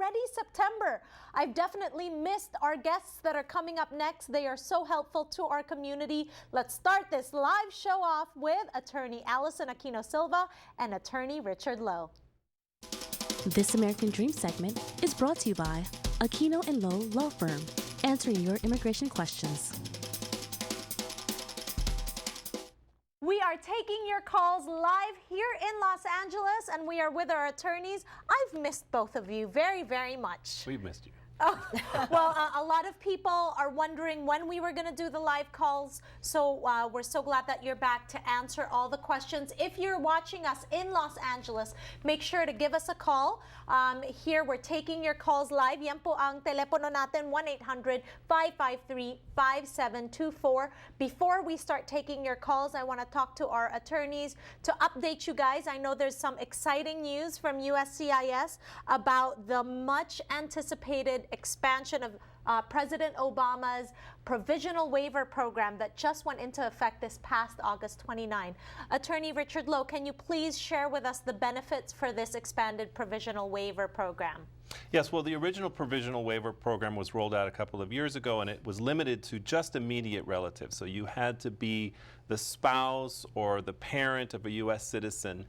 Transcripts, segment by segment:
already September. I've definitely missed our guests that are coming up next. They are so helpful to our community. Let's start this live show off with attorney Allison Aquino Silva and attorney Richard Loew. This American Dream segment is brought to you by Aquino Loew Law Firm, answering your immigration questions. We are taking your calls live here in Los Angeles, and we are with our attorneys. I've missed both of you very, very much. We've missed you. Oh, well, a lot of people are wondering when we were going to do the live calls, so we're so glad that you're back to answer all the questions. If you're watching us in Los Angeles, make sure to give us a call. Here, we're taking your calls live. Yan po ang telepono natin, 1-800-553-5724. Before we start taking your calls, I want to talk to our attorneys to update you guys. I know there's some exciting news from USCIS about the much anticipated expansion of President Obama's Provisional Waiver program that just went into effect this past August 29. Attorney Richard Loew, can you please share with us the benefits for this expanded Provisional Waiver program? Yes, well, the original Provisional Waiver program was rolled out a couple of years ago, and it was limited to just immediate relatives. So you had to be the spouse or the parent of a U.S. citizen,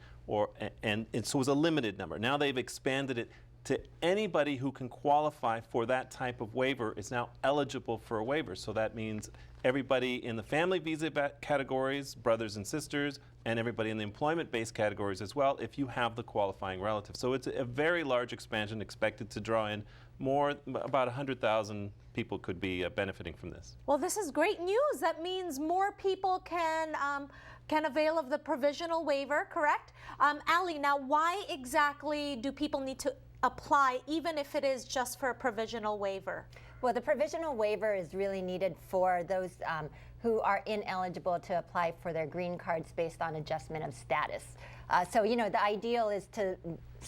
and so it was a limited number. Now they've expanded it to anybody who can qualify for that type of waiver is now eligible for a waiver. So that means everybody in the family visa categories, brothers and sisters, and everybody in the employment-based categories as well, if you have the qualifying relative. So it's a very large expansion, expected to draw in more, about 100,000 people could be benefiting from this. Well, this is great news. That means more people can avail of the Provisional Waiver, correct? Ali, now why exactly do people need to apply, even if it is just for a Provisional Waiver? Well, the Provisional Waiver is really needed for those who are ineligible to apply for their green cards based on adjustment of status. So, you know, the ideal is to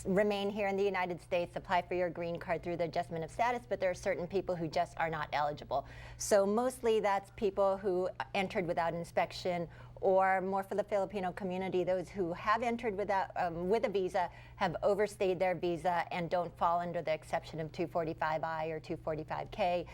remain here in the United States, apply for your green card through the adjustment of status, but there are certain people who just are not eligible. So mostly that's people who entered without inspection, or more for the Filipino community, those who have entered without, with a visa, have overstayed their visa and don't fall under the exception of 245I or 245K,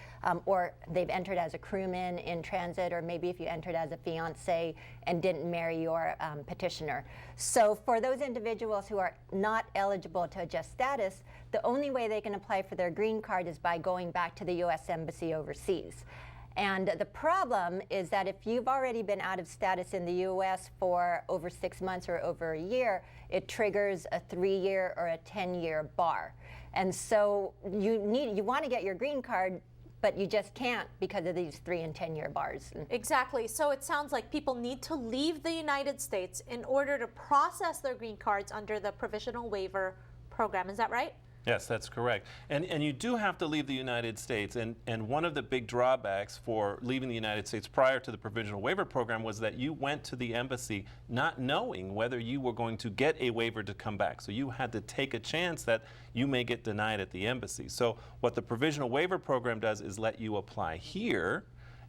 or they've entered as a crewman in transit, or maybe if you entered as a fiance and didn't marry your petitioner. So for those individuals who are not eligible to adjust status, the only way they can apply for their green card is by going back to the U.S. Embassy overseas. And the problem is that if you've already been out of status in the U.S. for over 6 months or over a year, it triggers a 3-year or a 10-year bar. And so you want to get your green card, but you just can't because of these 3- and 10-year bars. Exactly. So it sounds like people need to leave the United States in order to process their green cards under the Provisional Waiver program. Is that right? Yes, that's correct. And you do have to leave the United States. And one of the big drawbacks for leaving the United States prior to the Provisional Waiver program was that you went to the embassy not knowing whether you were going to get a waiver to come back. So you had to take a chance that you may get denied at the embassy. So what the Provisional Waiver program does is let you apply here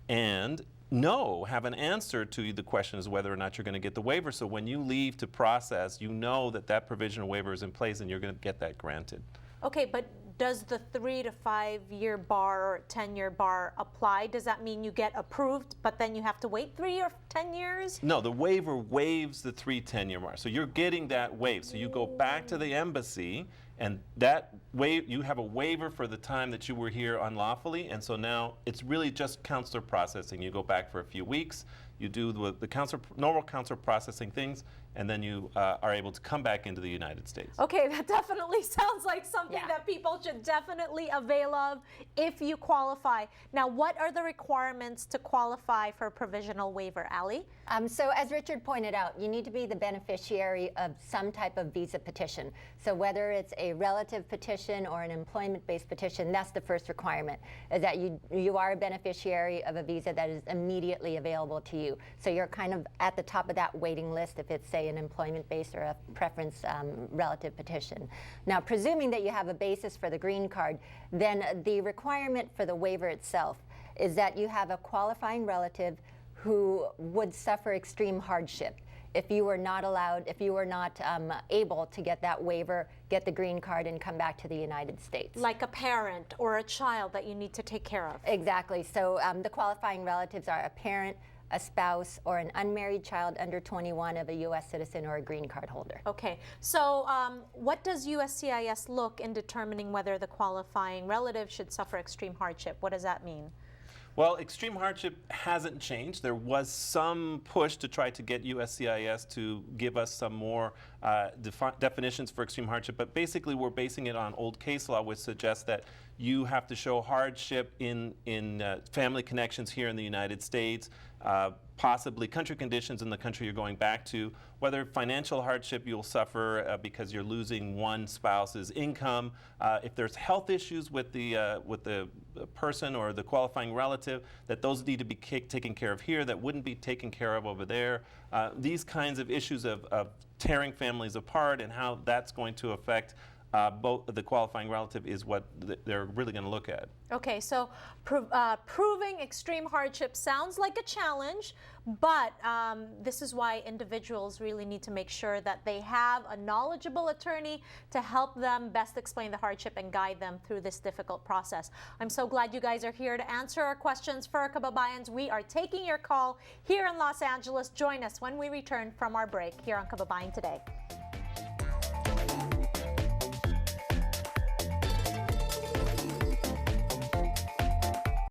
and have an answer to the question is whether or not you're going to get the waiver. So when you leave to process, you know that that Provisional Waiver is in place and you're going to get that granted. Okay, but does the 3- to 5-year bar or 10-year bar apply? Does that mean you get approved, but then you have to wait 3 or 10 years? No, the waiver waives the 3-10-year mark. So you're getting that waive. So you go back to the embassy, and that you have a waiver for the time that you were here unlawfully, and so now it's really just consular processing. You go back for a few weeks, you do the normal consular processing things, and then you are able to come back into the United States. Okay, that definitely sounds like something that people should definitely avail of if you qualify. Now, what are the requirements to qualify for a Provisional Waiver, Ali? So as Richard pointed out, you need to be the beneficiary of some type of visa petition. So whether it's a relative petition or an employment-based petition, that's the first requirement, is that you are a beneficiary of a visa that is immediately available to you. So you're kind of at the top of that waiting list if it's, say, an employment-based or a preference relative petition. Now, presuming that you have a basis for the green card, then the requirement for the waiver itself is that you have a qualifying relative who would suffer extreme hardship. if you were not allowed, if you were not able to get that waiver, get the green card, and come back to the United States. Like a parent or a child that you need to take care of. Exactly. So the qualifying relatives are a parent, a spouse, or an unmarried child under 21 of a U.S. citizen or a green card holder. Okay, so what does USCIS look in determining whether the qualifying relative should suffer extreme hardship? What does that mean? Well, extreme hardship hasn't changed. There was some push to try to get USCIS to give us some more definitions for extreme hardship, but basically we're basing it on old case law, which suggests that you have to show hardship in family connections here in the United States, possibly country conditions in the country you're going back to, whether financial hardship you'll suffer because you're losing one spouse's income, if there's health issues with the person or the qualifying relative, that those need to be taken care of here that wouldn't be taken care of over there. These kinds of issues of tearing families apart and how that's going to affect both the qualifying relative is what they're really going to look at. Okay, so proving extreme hardship sounds like a challenge, but this is why individuals really need to make sure that they have a knowledgeable attorney to help them best explain the hardship and guide them through this difficult process. I'm so glad you guys are here to answer our questions for our Kababayans. We are taking your call here in Los Angeles. Join us when we return from our break here on Kababayan Today.